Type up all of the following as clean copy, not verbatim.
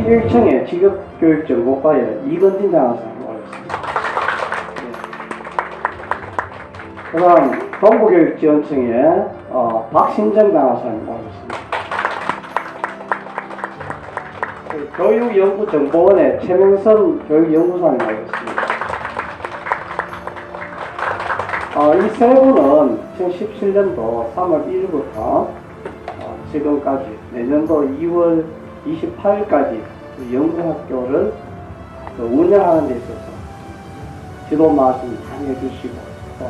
시교육청의 직업교육정보과에 이건진 장학사님 오셨습니다. 그 다음 동부교육지원청에 박신정 장학사님 오셨습니다. 교육연구정보원의 최명선 교육연구사님 오셨습니다. 이 세 분은 2017년도 3월 1일부터 지금까지 내년도 2월 28일까지 연구학교를 운영하는 데 있어서 지도 말씀 많이 해주시고 또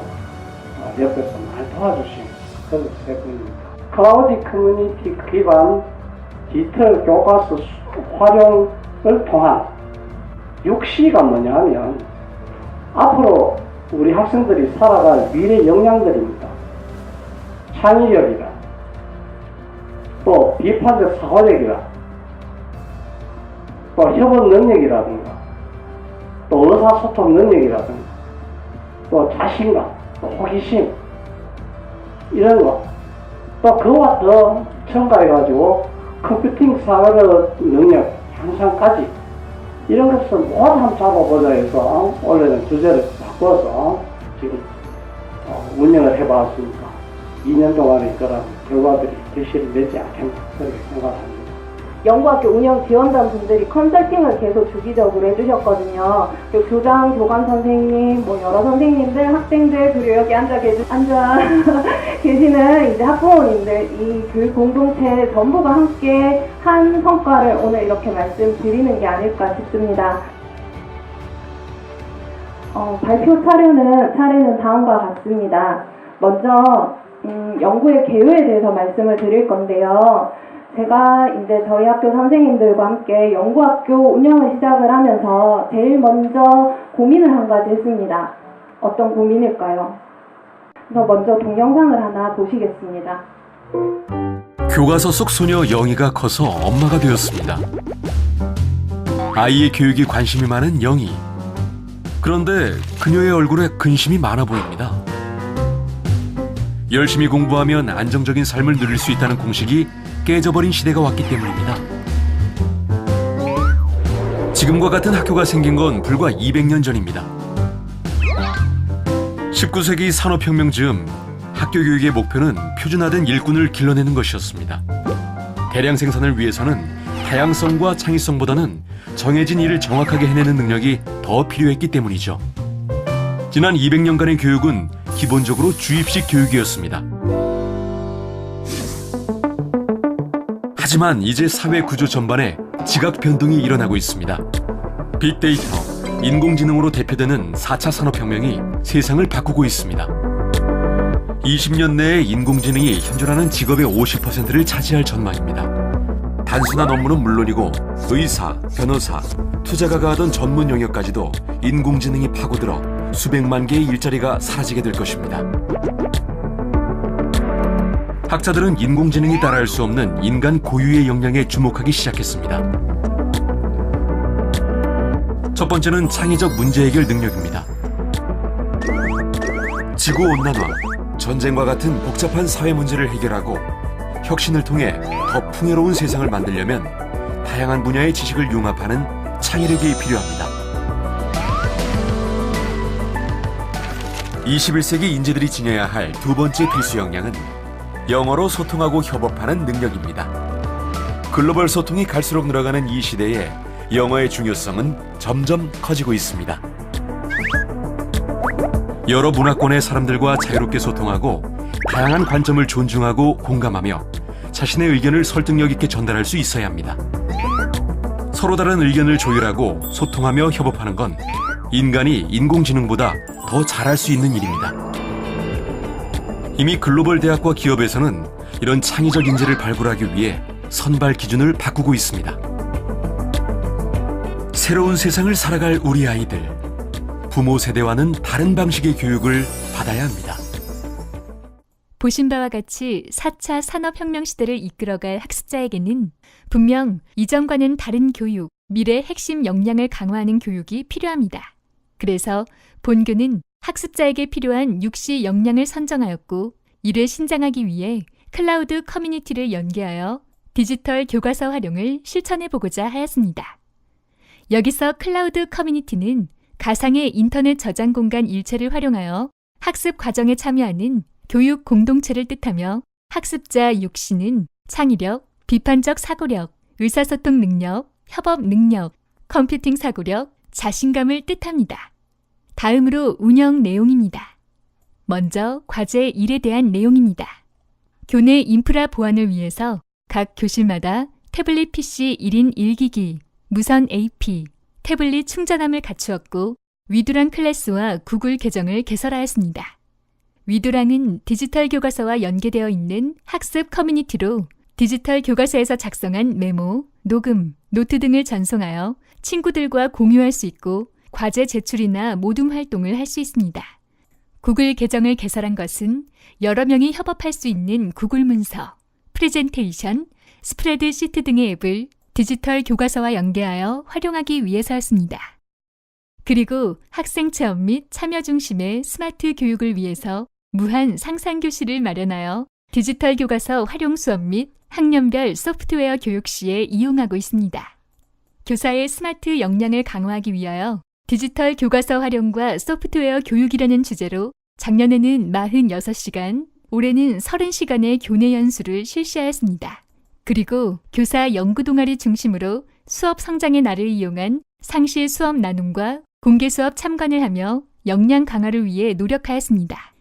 옆에서 많이 도와주신 그런 세 분입니다. 클라우드 커뮤니티 기반 디지털 교과서 활용을 통한 6C가 뭐냐면 앞으로 우리 학생들이 살아갈 미래 역량들입니다. 창의력이라, 또 비판적 사고력이라, 또 협업 능력이라든가, 또 의사소통 능력이라든가, 또 자신감, 또 호기심, 이런 거, 또 그와 더 첨가해가지고 컴퓨팅 사고력 능력 향상까지 이런 것을 모두 한번 잡아보자 해서 원래는 주제를 바꿔서 지금 운영을 해봤으니까 2년 동안의 그런 결과들이 결실을 맺지 않겠나 그렇게 생각합니다. 연구학교 운영 지원단 분들이 컨설팅을 계속 주기적으로 해주셨거든요. 그리고 교장, 교감 선생님, 여러 선생님들, 학생들, 그리고 여기 앉아 계시는 이제 학부모님들, 이 교육 공동체 전부가 함께 한 성과를 오늘 이렇게 말씀드리는 게 아닐까 싶습니다. 발표 차례는 다음과 같습니다. 먼저 연구의 개요에 대해서 말씀을 드릴 건데요. 제가 이제 저희 학교 선생님들과 함께 연구학교 운영을 시작을 하면서 제일 먼저 고민을 한 가지 했습니다. 어떤 고민일까요? 그래서 먼저 동영상을 하나 보시겠습니다. 교과서 속 소녀 영희가 커서 엄마가 되었습니다. 아이의 교육에 관심이 많은 영희. 그런데 그녀의 얼굴에 근심이 많아 보입니다. 열심히 공부하면 안정적인 삶을 누릴 수 있다는 공식이 깨져버린 시대가 왔기 때문입니다. 지금과 같은 학교가 생긴 건 불과 200년 전입니다. 19세기 산업혁명 즈음 학교 교육의 목표는 표준화된 일꾼을 길러내는 것이었습니다. 대량 생산을 위해서는 다양성과 창의성보다는 정해진 일을 정확하게 해내는 능력이 더 필요했기 때문이죠. 지난 200년간의 교육은 기본적으로 주입식 교육이었습니다. 하지만 이제 사회 구조 전반에 지각 변동이 일어나고 있습니다. 빅데이터, 인공지능으로 대표되는 4차 산업혁명이 세상을 바꾸고 있습니다. 20년 내에 인공지능이 현존하는 직업의 50%를 차지할 전망입니다. 단순한 업무는 물론이고 의사, 변호사, 투자가가 하던 전문 영역까지도 인공지능이 파고들어 수백만 개의 일자리가 사라지게 될 것입니다. 학자들은 인공지능이 따라할 수 없는 인간 고유의 역량에 주목하기 시작했습니다. 첫 번째는 창의적 문제 해결 능력입니다. 지구온난화, 전쟁과 같은 복잡한 사회 문제를 해결하고 혁신을 통해 더 풍요로운 세상을 만들려면 다양한 분야의 지식을 융합하는 창의력이 필요합니다. 21세기 인재들이 지녀야 할 두 번째 필수 역량은 영어로 소통하고 협업하는 능력입니다. 글로벌 소통이 갈수록 늘어가는 이 시대에 영어의 중요성은 점점 커지고 있습니다. 여러 문화권의 사람들과 자유롭게 소통하고 다양한 관점을 존중하고 공감하며 자신의 의견을 설득력 있게 전달할 수 있어야 합니다. 서로 다른 의견을 조율하고 소통하며 협업하는 건 인간이 인공지능보다 더 잘할 수 있는 일입니다. 이미 글로벌 대학과 기업에서는 이런 창의적 인재를 발굴하기 위해 선발 기준을 바꾸고 있습니다. 새로운 세상을 살아갈 우리 아이들, 부모 세대와는 다른 방식의 교육을 받아야 합니다. 보신 바와 같이 4차 산업혁명 시대를 이끌어갈 학습자에게는 분명 이전과는 다른 교육, 미래 핵심 역량을 강화하는 교육이 필요합니다. 그래서 본교는 학습자에게 필요한 6시 역량을 선정하였고 이를 신장하기 위해 클라우드 커뮤니티를 연계하여 디지털 교과서 활용을 실천해 보고자 하였습니다. 여기서 클라우드 커뮤니티는 가상의 인터넷 저장 공간 일체를 활용하여 학습 과정에 참여하는 교육 공동체를 뜻하며 학습자 육신은 창의력, 비판적 사고력, 의사소통 능력, 협업 능력, 컴퓨팅 사고력, 자신감을 뜻합니다. 다음으로 운영 내용입니다. 먼저 과제 1에 대한 내용입니다. 교내 인프라 보안을 위해서 각 교실마다 태블릿 PC 1인 1기기, 무선 AP, 태블릿 충전함을 갖추었고 위두랑 클래스와 구글 계정을 개설하였습니다. 위두랑은 디지털 교과서와 연계되어 있는 학습 커뮤니티로 디지털 교과서에서 작성한 메모, 녹음, 노트 등을 전송하여 친구들과 공유할 수 있고 과제 제출이나 모둠 활동을 할 수 있습니다. 구글 계정을 개설한 것은 여러 명이 협업할 수 있는 구글 문서, 프레젠테이션, 스프레드시트 등의 앱을 디지털 교과서와 연계하여 활용하기 위해서였습니다. 그리고 학생 체험 및 참여 중심의 스마트 교육을 위해서 무한 상상교실을 마련하여 디지털 교과서 활용 수업 및 학년별 소프트웨어 교육 시에 이용하고 있습니다. 교사의 스마트 역량을 강화하기 위하여 디지털 교과서 활용과 소프트웨어 교육이라는 주제로 작년에는 46시간, 올해는 30시간의 교내 연수를 실시하였습니다. 그리고 교사 연구 동아리 중심으로 수업 성장의 날을 이용한 상시 수업 나눔과 공개 수업 참관을 하며 역량 강화를 위해 노력하였습니다.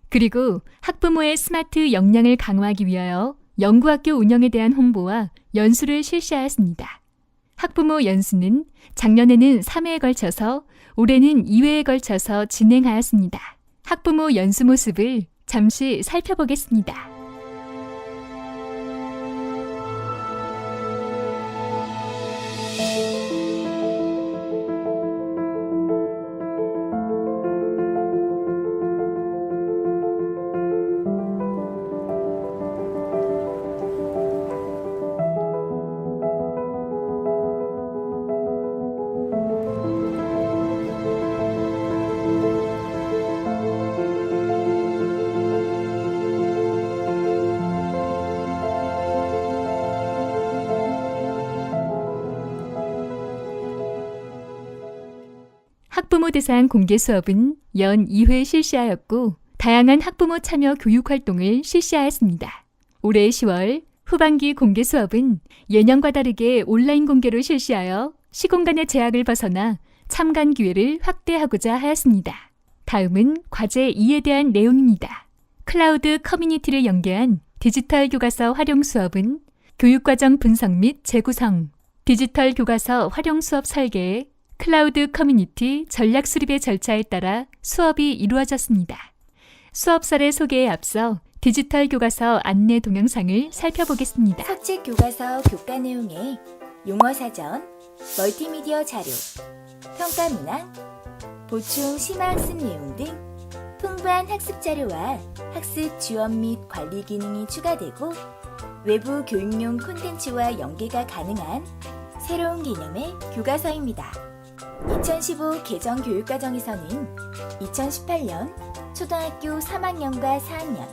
그리고 학부모의 스마트 역량을 강화하기 위하여 연구학교 운영에 대한 홍보와 연수를 실시하였습니다. 학부모 연수는 작년에는 3회에 걸쳐서 올해는 2회에 걸쳐서 진행하였습니다. 학부모 연수 모습을 잠시 살펴보겠습니다. 학부모 대상 공개 수업은 연 2회 실시하였고 다양한 학부모 참여 교육 활동을 실시하였습니다. 올해 10월 후반기 공개 수업은 예년과 다르게 온라인 공개로 실시하여 시공간의 제약을 벗어나 참관 기회를 확대하고자 하였습니다. 다음은 과제 2에 대한 내용입니다. 클라우드 커뮤니티를 연계한 디지털 교과서 활용 수업은 교육과정 분석 및 재구성, 디지털 교과서 활용 수업 설계, 클라우드 커뮤니티 전략 수립의 절차에 따라 수업이 이루어졌습니다. 수업 사례 소개에 앞서 디지털 교과서 안내 동영상을 살펴보겠습니다. 석책 교과서 교과 내용에 용어 사전, 멀티미디어 자료, 평가 문항, 보충 심화 학습 내용 등 풍부한 학습 자료와 학습 지원 및 관리 기능이 추가되고 외부 교육용 콘텐츠와 연계가 가능한 새로운 개념의 교과서입니다. 2015 개정 교육과정에서는 2018년 초등학교 3학년과 4학년,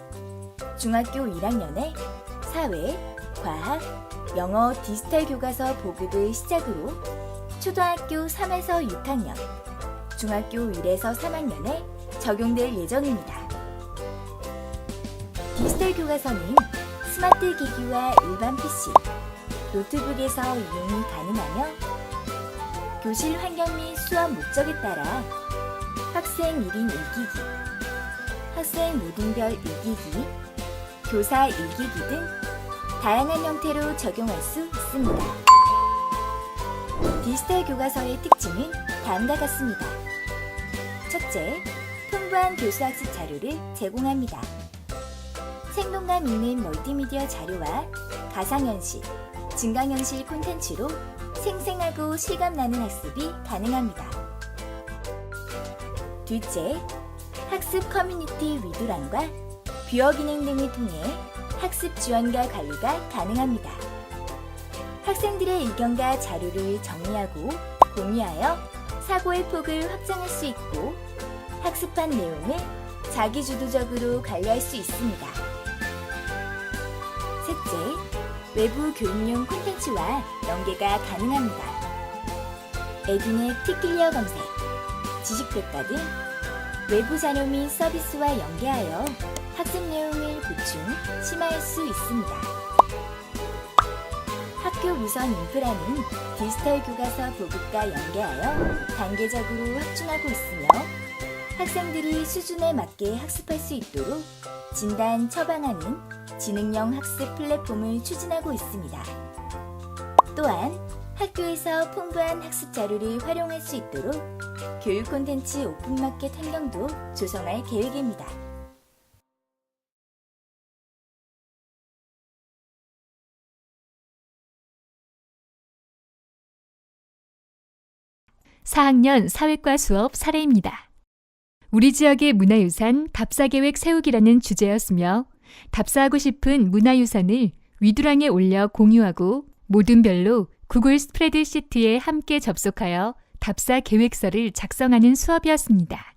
중학교 1학년에 사회, 과학, 영어 디지털 교과서 보급을 시작으로 초등학교 3에서 6학년, 중학교 1에서 3학년에 적용될 예정입니다. 디지털 교과서는 스마트 기기와 일반 PC, 노트북에서 이용이 가능하며 교실 환경 및 수업 목적에 따라 학생 1인 1기기, 학생 모둠별 1기기, 교사 1기기 등 다양한 형태로 적용할 수 있습니다. 디지털 교과서의 특징은 다음과 같습니다. 첫째, 풍부한 교수학습 자료를 제공합니다. 생동감 있는 멀티미디어 자료와 가상현실, 증강현실 콘텐츠로 생생하고 실감나는 학습이 가능합니다. 둘째, 학습 커뮤니티 위두랑과 뷰어 기능 등을 통해 학습 지원과 관리가 가능합니다. 학생들의 의견과 자료를 정리하고 공유하여 사고의 폭을 확장할 수 있고 학습한 내용을 자기주도적으로 관리할 수 있습니다. 셋째, 외부 교육용 콘텐츠와 연계가 가능합니다. 에듀넷 티클리어 검색, 지식백과 등 외부 자료 및 서비스와 연계하여 학습 내용을 보충, 심화할 수 있습니다. 학교 무선 인프라는 디지털 교과서 보급과 연계하여 단계적으로 확충하고 있으며 학생들이 수준에 맞게 학습할 수 있도록 진단, 처방하는 지능형 학습 플랫폼을 추진하고 있습니다. 또한 학교에서 풍부한 학습 자료를 활용할 수 있도록 교육 콘텐츠 오픈마켓 환경도 조성할 계획입니다. (4학년) 사회과 수업 사례입니다. 우리 지역의 문화유산 답사계획 세우기라는 주제였으며 답사하고 싶은 문화유산을 위두랑에 올려 공유하고 모든 별로 구글 스프레드시트에 함께 접속하여 답사 계획서를 작성하는 수업이었습니다.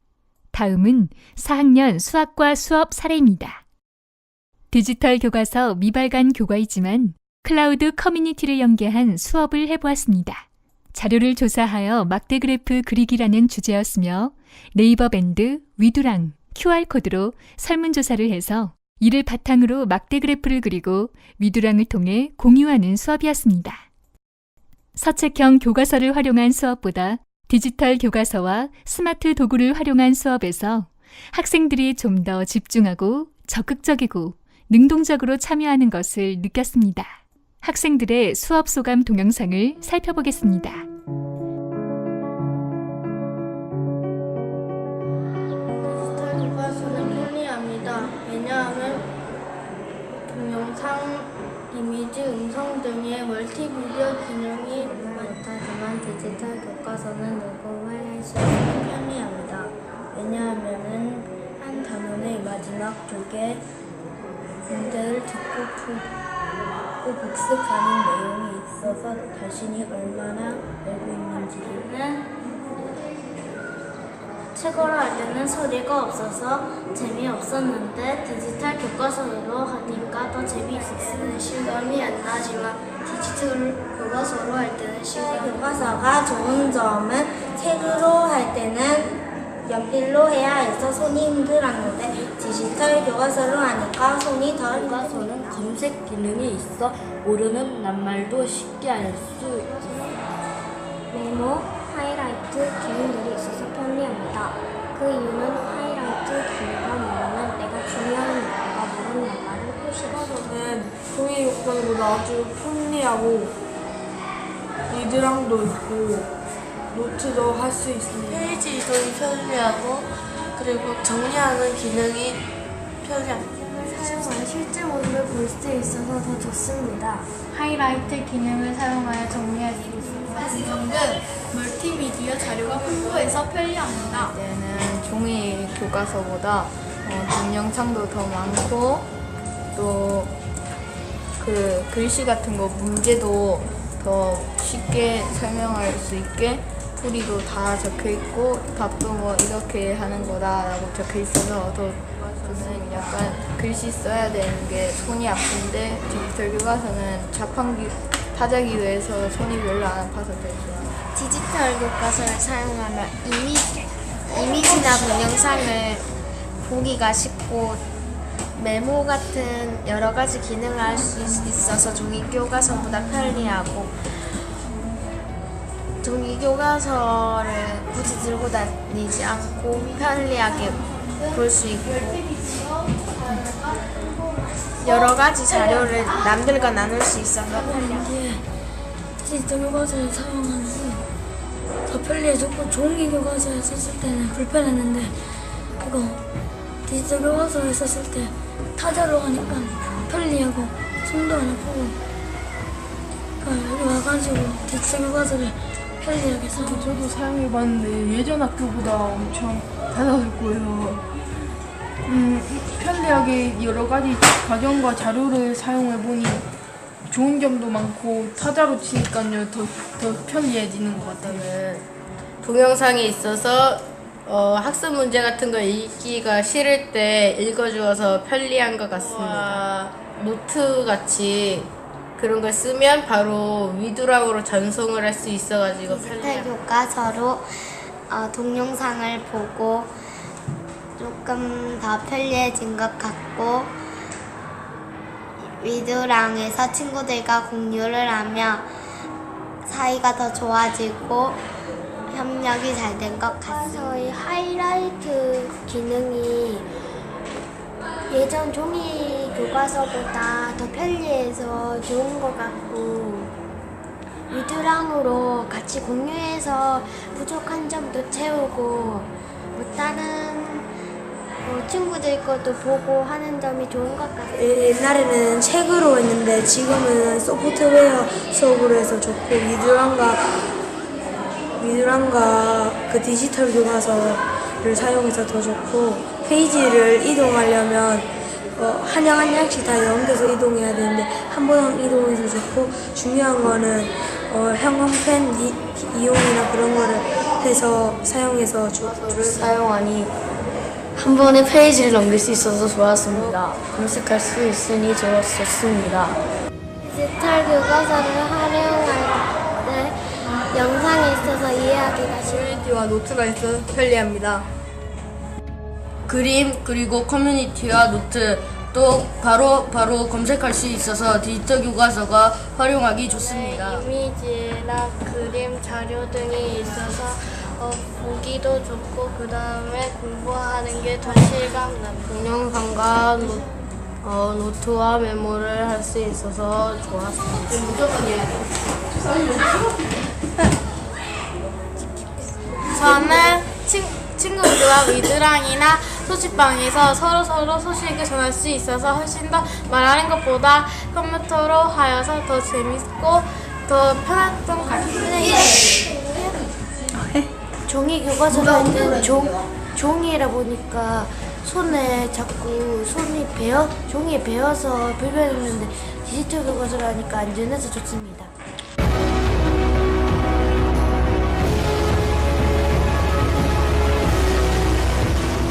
다음은 4학년 수학과 수업 사례입니다. 디지털 교과서 미발간 교과이지만 클라우드 커뮤니티를 연계한 수업을 해보았습니다. 자료를 조사하여 막대 그래프 그리기라는 주제였으며 네이버 밴드, 위두랑, QR코드로 설문조사를 해서 이를 바탕으로 막대 그래프를 그리고 위두랑을 통해 공유하는 수업이었습니다. 서책형 교과서를 활용한 수업보다 디지털 교과서와 스마트 도구를 활용한 수업에서 학생들이 좀 더 집중하고 적극적이고 능동적으로 참여하는 것을 느꼈습니다. 학생들의 수업 소감 동영상을 살펴보겠습니다. 디지털 교과서는 편리합니다. 왜냐하면 동영상, 이미지, 음성 등의 멀티미디어 기능이 많다지만 디지털 교과서는 녹음을 할 수 있어 편리합니다. 왜냐하면 한 단원의 마지막 쪽에 문제를 듣고 복습하는 내용이 있어서 자신이 얼마나 알고 있는지를 책으로 할 때는 소리가 없어서 재미없었는데 디지털 교과서로 하니까 더 재미있었어요. 실감이 안 나지만 디지털 교과서로 할 때는 교과서가 좋은 점은 책으로 할 때는 연필로 해야 해서 손이 힘들었는데 디지털 교과서로 하니까 손이 덜 교과서는 검색 기능이 있어 모르는 낱말도 쉽게 알 수 있어요. 메모, 하이라이트 기능들이 있어서 편리합니다. 그 이유는 하이라이트 기능을 누르면 내가 중요한 말과 모르는 낱말을 표시할 수 있어요. 종이 교과서보다 아주 편리하고 리드랑도 있고 노트도 할 수 있습니다. 페이지 이동이 편리하고 그리고 정리하는 기능이 편리합니다. 사용하여 실제 모습을 볼 수 있어서 더 좋습니다. 하이라이트 기능을 사용하여 정리할 수 있습니다. 등등 멀티미디어 자료가 풍부해서 편리합니다. 이제는 종이 교과서보다 동영상도 더 많고 또 그 글씨 같은 거 문제도 더 쉽게 설명할 수 있게 풀이도 다 적혀 있고 답도 뭐 이렇게 하는 거다라고 적혀 있어서 더 저는 약간 글씨 써야 되는 게 손이 아픈데 디지털 교과서는 자판기 타자기로해서 손이 별로 안 아파서 되게 좋아요. 디지털 교과서를 사용하면 이미지나 동영상을 보기가 쉽고 메모 같은 여러 가지 기능을 할 수 있어서 종이 교과서보다 편리하고 종이 교과서를 굳이 들고 다니지 않고 편리하게 볼 수 있고 여러 가지 자료를 남들과 나눌 수 있어서 편리합니다. 디지털 교과서를 사용하는 더 편리해졌고 종이 교과서를 썼을 때는 불편했는데 이거 디지털 교과서를 썼을 때 타자로 하니까 편리하고 손도 안 아프고 그러니까 여기 와가지고 디지털 교과서를 편리하게 사용해요. 저도 사용해봤는데 예전 학교보다 엄청 달라졌고요. 편리하게 여러 가지 과정과 자료를 사용해보니 좋은 점도 많고 타자로 치니까요 더 편리해지는 것 같아요. 동영상이 있어서 학습 문제 같은 거 읽기가 싫을 때 읽어주어서 편리한 것 같습니다. 노트 같이 그런 걸 쓰면 바로 위두랑으로 전송을 할 수 있어가지고 디지털 교과서로 동영상을 보고 조금 더 편리해진 것 같고 위두랑에서 친구들과 공유를 하며 사이가 더 좋아지고 협력이 잘 된 것 같습니다. 저희 하이라이트 기능이 예전 종이 교과서보다 더 편리해서 좋은 것 같고 위두랑으로 같이 공유해서 부족한 점도 채우고 다른 친구들 것도 보고 하는 점이 좋은 것 같아요. 옛날에는 책으로 했는데 지금은 소프트웨어 수업으로 해서 좋고 위두랑과 그 디지털 교과서를 사용해서 더 좋고 페이지를 이동하려면 한 장 한 장씩 다 연결해서 이동해야 되는데 한 번 이동해서 좋고 중요한 거는 형광펜 이용이나 그런 거를 해서 사용해서 를 사용하니 한 번에 페이지를 넘길 수 있어서 좋았습니다. 검색할 수 있으니 좋습니다. 디지털 교과서를 활용할 때 영상이 있어서 이해하기가 쉽고 커뮤니티와 노트가 있어서 편리합니다. 그림 그리고 커뮤니티와 노트 또 바로 검색할 수 있어서 디지털 교과서가 활용하기 좋습니다. 이미지나 그림, 자료 등이 있어서 보기도 좋고 그 다음에 공부하는 게 더 실감나고 동영상과 노트와 메모를 할 수 있어서 좋았습니다. 무조건 해야 돼. 저는 친구들과 위두랑이나 소식방에서 서로 소식을 전할 수 있어서 훨씬 더 말하는 것보다 컴퓨터로 하여서 더 재밌고 더 편했던 것 같아요. 종이 교과서를 할 때는 종이라 보니까 손에 자꾸 종이에 베어서 불편했는데 디지털 교과서를 하니까 안전해서 좋습니다.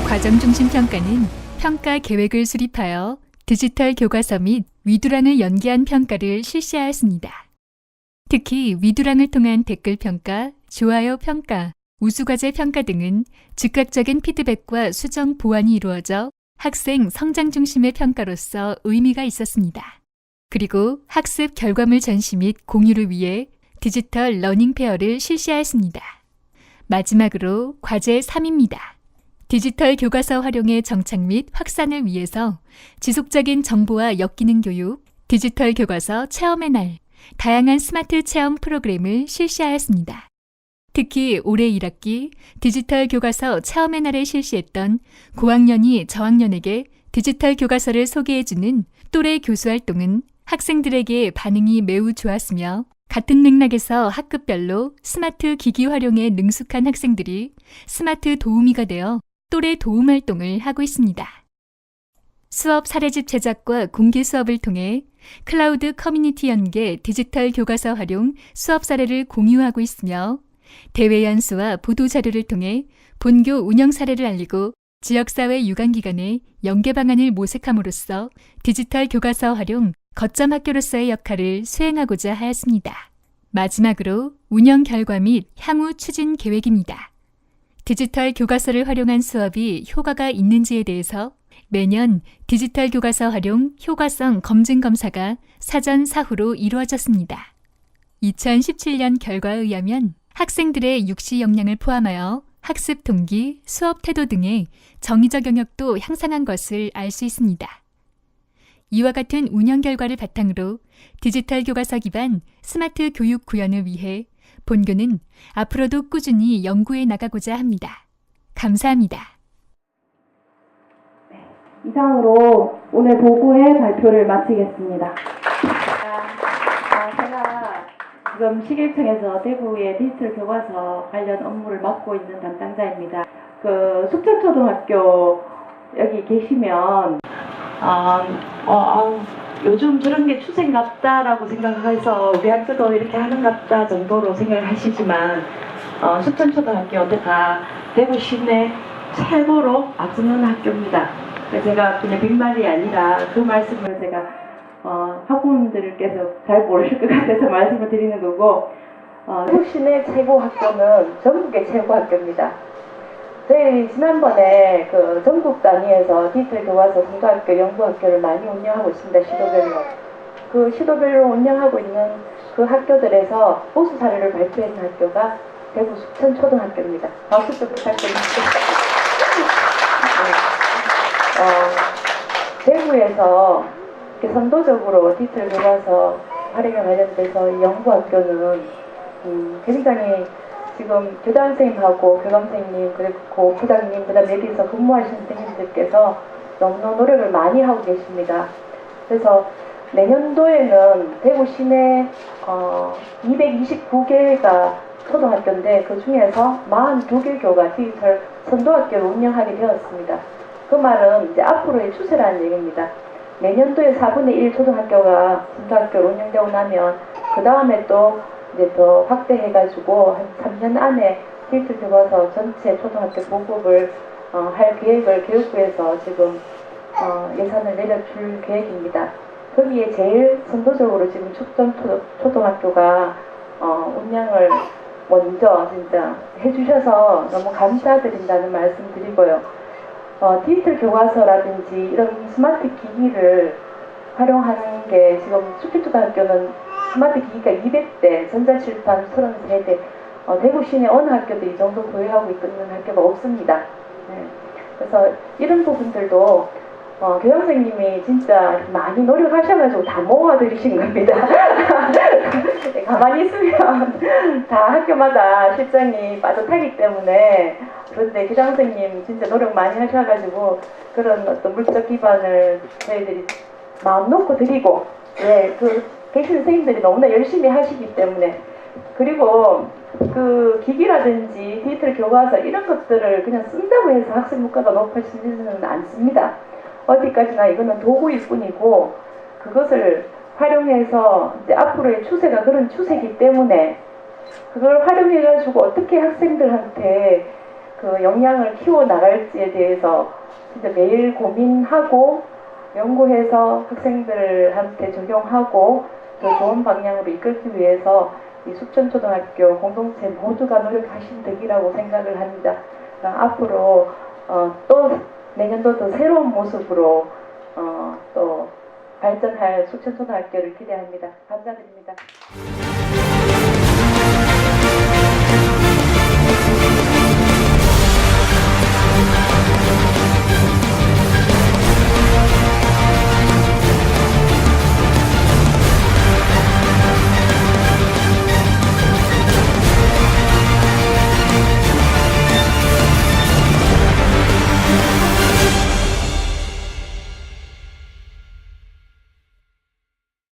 과정중심 평가는 평가 계획을 수립하여 디지털 교과서 및 위두랑을 연계한 평가를 실시하였습니다. 특히 위두랑을 통한 댓글 평가, 좋아요 평가, 우수과제 평가 등은 즉각적인 피드백과 수정 보완이 이루어져 학생 성장 중심의 평가로서 의미가 있었습니다. 그리고 학습 결과물 전시 및 공유를 위해 디지털 러닝 페어를 실시하였습니다. 마지막으로 과제 3입니다. 디지털 교과서 활용의 정착 및 확산을 위해서 지속적인 정보와 역기능 교육, 디지털 교과서 체험의 날, 다양한 스마트 체험 프로그램을 실시하였습니다. 특히 올해 1학기 디지털 교과서 체험의 날에 실시했던 고학년이 저학년에게 디지털 교과서를 소개해주는 또래 교수 활동은 학생들에게 반응이 매우 좋았으며 같은 맥락에서 학급별로 스마트 기기 활용에 능숙한 학생들이 스마트 도우미가 되어 또래 도움 활동을 하고 있습니다. 수업 사례집 제작과 공개 수업을 통해 클라우드 커뮤니티 연계 디지털 교과서 활용 수업 사례를 공유하고 있으며 대외 연수와 보도 자료를 통해 본교 운영 사례를 알리고 지역사회 유관기관의 연계 방안을 모색함으로써 디지털 교과서 활용 거점 학교로서의 역할을 수행하고자 하였습니다. 마지막으로 운영 결과 및 향후 추진 계획입니다. 디지털 교과서를 활용한 수업이 효과가 있는지에 대해서 매년 디지털 교과서 활용 효과성 검증 검사가 사전 사후로 이루어졌습니다. 2017년 결과에 의하면 학생들의 육시 역량을 포함하여 학습 동기, 수업 태도 등의 정의적 영역도 향상한 것을 알 수 있습니다. 이와 같은 운영 결과를 바탕으로 디지털 교과서 기반 스마트 교육 구현을 위해 본교는 앞으로도 꾸준히 연구해 나가고자 합니다. 감사합니다. 이상으로 오늘 보고회 발표를 마치겠습니다. 제가 지금 시길청에서 대구의 디지털 교과서 관련 업무를 맡고 있는 담당자입니다. 숙천초등학교 여기 계시면 요즘 저런 게 추세인 같다라고 생각해서 우리 학교도 이렇게 하는 같다 정도로 생각을 하시지만 숙천초등학교 다 대구 시내 최고로 앞서는 학교입니다. 제가 그냥 빈말이 아니라 그 말씀을 제가 학부모님들께서 잘 모르실 것 같아서 말씀을 드리는 거고, 대구 시내 최고 학교는 전국의 최고 학교입니다. 저희 지난번에 그 전국 단위에서 디지털 교과서 선도학교, 연구학교를 많이 운영하고 있습니다. 시도별로. 그 시도별로 운영하고 있는 그 학교들에서 보수 사례를 발표한 학교가 대구 숙천초등학교입니다. 박수 좀 부탁드립니다. 대구에서 이렇게 선도적으로 디지털 교과서 활용에 관련돼서 연구학교는 굉장히 지금 교장선생님하고 교감선생님 그리고 부장님 그다음 여기서 근무하시는 선생님들께서 너무 노력을 많이 하고 계십니다. 그래서 내년도에는 대구 시내 229개가 초등학교인데 그 중에서 42개 교가 디지털 선도학교를 운영하게 되었습니다. 그 말은 이제 앞으로의 추세라는 얘기입니다. 내년도에 4분의 1 초등학교가 선도학교로 운영되고 나면 그 다음에 또 이제 더 확대해가지고 한 3년 안에 디지털 교과서 전체 초등학교 보급을 할 계획을 교육부에서 지금 예산을 내려줄 계획입니다. 거기에 제일 선도적으로 지금 축전 초등학교가 운영을 먼저 진짜 해주셔서 너무 감사드린다는 말씀 드리고요. 디지털 교과서라든지 이런 스마트 기기를 활용하는 게 지금 숙길초등학교는 스마트 기기가 200대, 전자칠판 33대, 대구 시내 어느 학교도 이 정도 보유하고 있는 학교가 없습니다. 네. 그래서 이런 부분들도 교장선생님이 진짜 많이 노력하셔가지고 다 모아드리신 겁니다. 가만히 있으면 다 학교마다 실정이 빠듯하기 때문에 그런데 교장선생님 진짜 노력 많이 하셔가지고 그런 어떤 물적 기반을 저희들이 마음 놓고 드리고 그 계신 선생님들이 너무나 열심히 하시기 때문에 그리고 그 기기라든지 디지털 교과서 이런 것들을 그냥 쓴다고 해서 학생 물가가 높아지지는 않습니다. 어디까지나 이거는 도구일 뿐이고 그것을 활용해서 이제 앞으로의 추세가 그런 추세이기 때문에 그걸 활용해가지고 어떻게 학생들한테 그 역량을 키워 나갈지에 대해서 진짜 매일 고민하고 연구해서 학생들한테 적용하고 더 좋은 방향으로 이끌기 위해서 이 숙천초등학교 공동체 모두가 노력하신 덕이라고 생각을 합니다. 앞으로 또 내년도도 새로운 모습으로 또 발전할 숙천초등학교를 기대합니다. 감사드립니다.